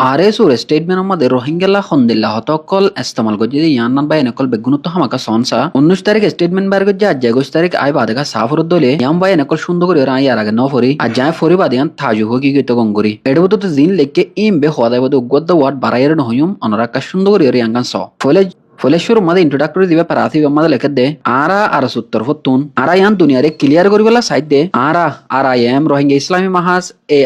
RSUর statement আমাদের রোহিঙ্গালা খন্দিল্লা হতকল ইস্তেমাল করছে যে ইয়ান্নান বাই নকল বেগুনত হামাকা সনসা 19 তারিখ স্টেটমেন্ট বার করছে আজ 21 তারিখ আই বাদেকা সাফর দলে ইয়াম বাই নকল সুন্দর করে আই আর আগে ন ফরি আর যায় ফরি বাদে ইয়ান থাজু হকি গিত গঙ্গরি এডব তো জিন লেকে ইম বে খোদাই বদ গদ্দ ওয়ার্ড বারাইয়ের নহয়ুম অনরাকা সুন্দর করে ইয়াঙ্গান স ফলে শুরু মাদে ইন্ট্রোডাক্টরি দিবে পারাথি মাদে লেখে দে আর সুত্তর ফতুন আরা ইয়ান দুনিয়ারে ক্লিয়ার করিবেলা সাইড দে আর I am Rohingya Islami Mahaz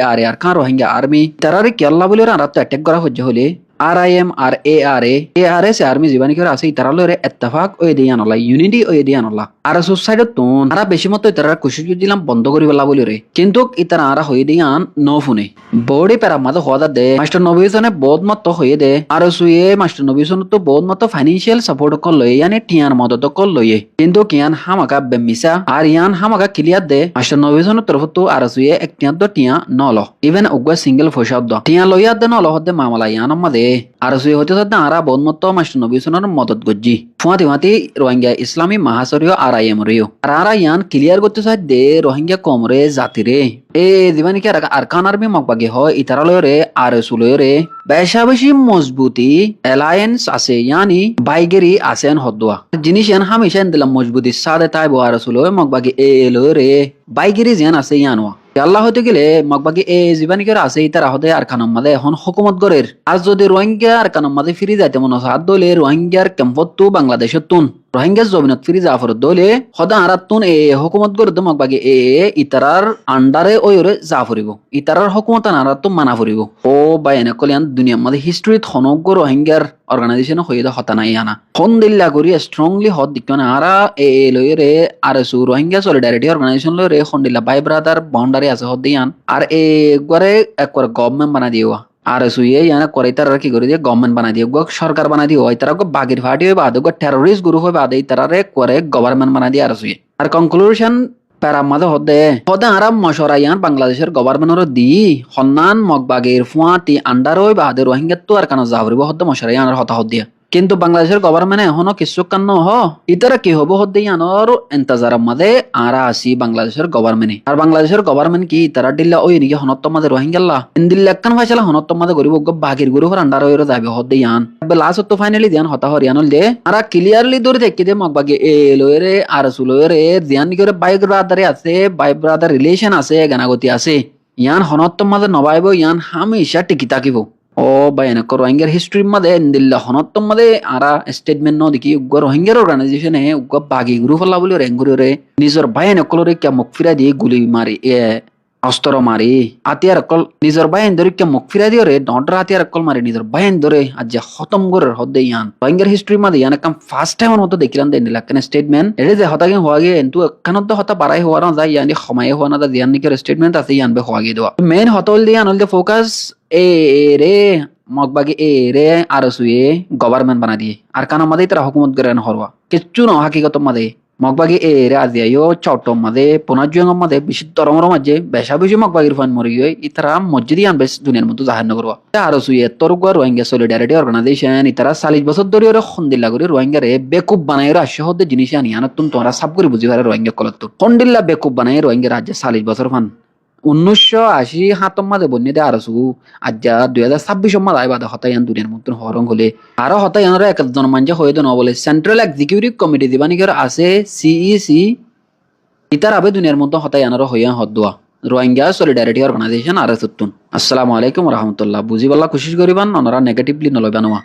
R Khan Rohingya army তারারে কেল্লা বলে আর তো অ্যাটাক করা হচ্ছে হলে RIM আর ARA সে আর্মি জীবানী করে আছে ইতারা লরে ইত্তেফাক ওই দিয়ান আল্লাহ ইউনিটি ওই দিয়ান আল্লাহ আর সুসাইড তুন আরা বেশি মতো ইতারা খুশি দিলাম বন্ধ করি বেলা বলি রে কিন্তু ইতারা আরা হই দিয়ান নো ফোনে বডি পেরা মাদ হদা দে মাস্টার নবীজনে বহুত মত হয়ে দে আর সুয়ে মাস্টার নবীজন তো বহুত মত ফাইনান্সিয়াল সাপোর্ট কল লই ইয়ানে টিয়ার মদত কল লইয়ে কিন্তু কিয়ান হামাকা বেমিসা আর ইয়ান হামাকা ক্লিয়ার দে মাস্টার নবীজন তরফ তো আর সুয়ে এক টিয়া নল ইভেন উগা সিঙ্গেল ফসাদ দ টিয়া লইয়া দে নল হদে মামলা ইয়ান আমাদে আর সুই হতে সাথে আরা বনমত মাস্টার নবীজনের মদত গজ্জি ফুয়াতি রোহিঙ্গা ইসলামী মাহাসরিয় RIM রিও আর ইয়ান ক্লিয়ার করতে চাই দে রোহিঙ্গা কমরে জাতিরে এ দিবানি কি আর খান আর্মি মকবাগে হয় ইতারা লয়রে RSU লয়রে বেশি মজবুতি অ্যালায়েন্স আছে ইয়ানি বাইগেরি আছেন হদুয়া জিনিস ইয়ান হামেশা দিলাম মজবুতি সাদে তাইব RSU লয় মকবাগে লয়রে বাইগেরি যেন আছে ইয়ানওয়া আল্লাহ হতে গেলে মকবাকি জীবানী করে আছে ইতারা হতে আর খানম মাদে এখন হুকুমত গরের আর যদি রোহিঙ্গা আর খানম মাদে ফিরে যাইতে মনে হাত দলে রোহিঙ্গার ক্যাম্পত তো বাংলাদেশের তুন রোহিঙ্গা জমিনত ফিরে যাফর দলে সদা আরাত তুন হুকুমত গরে মকবাকি ইতারার আন্ডারে ওরে যা ফুরিব ইতারার হুকুমত আনারাত তো মানা ফুরিব ও বা এনে কলিয়ান দুনিয়ার মাদে হিস্ট্রিত হনজ্ঞ রোহিঙ্গার অর্গানাইজেশন হয়ে হতা নাই আনা হন দিল্লা করি স্ট্রংলি হত দিকে আরা লইরে RSU রোহিঙ্গা সলিডারিটি অর্গানাইজেশন লইরে হন্দিল্লা বাই ব্রাদার বাউন্ডারি আছে হত দিয়ান আর একবারে গভর্নমেন্ট বানা দিও RSU ইয়ানা করে তারা কি করে দিয়ে গভর্নমেন্ট বানা দিয়ে সরকার বানা দিয়ে হয় তারা বাগির ফাটি হয়ে বাদে টেরোরিস্ট গ্রুপ হয়ে বাদে তারা করে গভর্নমেন্ট বানা দিয়ে RSU আর কনক্লুশন প্যারামাদে হদে আরাম মশরাইয়ান বাংলাদেশের গভর্নমেন্টর দি হন্নান মগবাগের ফুয়াতি আন্ডার ওই বাদে রোহিঙ্গা তো আর কেন যাবরিব হদে মশরাইয়ানের হতা দিয়া কিন্তু বাংলাদেশের গভর্নমেন্ট এখনো কিছু কান্ন ইতারা কি হবো হদে ইয়ানোর এন্তাজার মাদে আরা আসি বাংলাদেশের গভর্নমেন্ট আর বাংলাদেশের গভর্নমেন্ট কি তারা দিল্লা ওই নিকে হনত মাদে রোহিঙ্গাল্লা ইন্দিল্লা একখান ফাইসালা হনত মাদে গরিব বাগির গ্রুপের আন্ডার ওই যাবে হদে ইয়ান লাস্ট তো ফাইনালি দিয়ান হতা হরিয়ানল দে আরা ক্লিয়ারলি দূরে দেখি দে মগবাগে লয়রে RSU লয়রে জিয়ান করে বাইক ব্রাদারে আছে বাই ব্রাদার রিলেশন আছে গানাগতি আছে ইয়ান হনত মাদে নবাইব ইয়ান হামেশা টিকি থাকিব ও বা এনেক রোহিঙ্গার হিস্ট্রির মাদে দিল্লা হনত্তম মাদে আরা স্টেটমেন্ট ন দেখি উগ্র রোহিঙ্গার অর্গানাইজেশনে উগ্র বাগি গ্রুপ হল্লা বলে রেঙ্গুরে নিজের ভাই এনেকলরে কে মুখ ফিরা দিয়ে গুলি মারি অস্ত্র মারি আতিয়ার অকল নিজের বাইন ধরে কে মুখ ফিরা দিয়ে রে ডর আতিয়ার অকল মারি নিজের বাইন ধরে আজ যে খতম করে হদে ইয়ান রোহিঙ্গার হিস্ট্রির মাদে ইয়ান কাম ফার্স্ট টাইম মতো দেখিলাম দেন দিলাকেন স্টেটমেন্ট এটা যে হতাকে হওয়া গিয়ে কিন্তু একখানত হতা বাড়াই হওয়া না যায় ইয়ানি সময় হওয়া না যায় ইয়ান নিকের স্টেটমেন্ট আছে ইয়ান বে হওয়া গিয়ে দেওয়া মেইন হতল দিয়ে আনল দিয়ে ফোকাস রে মগবাগে রে RSU গভর্নমেন্ট বানা দিয়ে আর কানা মাদে তারা হুকুমত করে হরওয়া কিচ্ছু ন হাকিগত মাদে মগবাগে রে আজিয়াইও চট্টম মাদে পুনাজুয়াং মাদে বিশুদ্ধ ধর্মের মাঝে বেশি মগবাগির ফান মরি গিয়ে ইতারা মসজিদই আন বেশ দুনিয়ার মতো জাহার নগরওয়া RSU Tarua Rohingya solidarity organisation ইতারা 40 বছর ধরে খন্দিল্লা করে রোহিঙ্গারে বেকুব বানাই আসে হতে জিনিস আনি আনাতুন তোমরা সাব করে বুঝি পারে রোহিঙ্গা কলত্তর খন্দিল্লা বেকুব বানাই রোহিঙ্গা রাজ্যে 40 বছর ফান 1980 মাদে বন্যে দে RSU আজ 2026 মাদে আইবাদে হতায়ান দুনিয়ার মতন হরং হলে আরো হতায়ানরা একজন মানজা হয়ে দেন বলে সেন্ট্রাল এক্সিকিউটিভ কমিটি দিবানিকের আছে CEC ইতার আবে দুনিয়ার মতো হতায়ানরা হইয়া Hadua Rohingya solidarity organisation RSU আসসালামু আলাইকুম রহমতুল্লাহ বুঝিবাল্লা কোশিশ করিবান ওনারা নেগেটিভলি নলইবানোয়া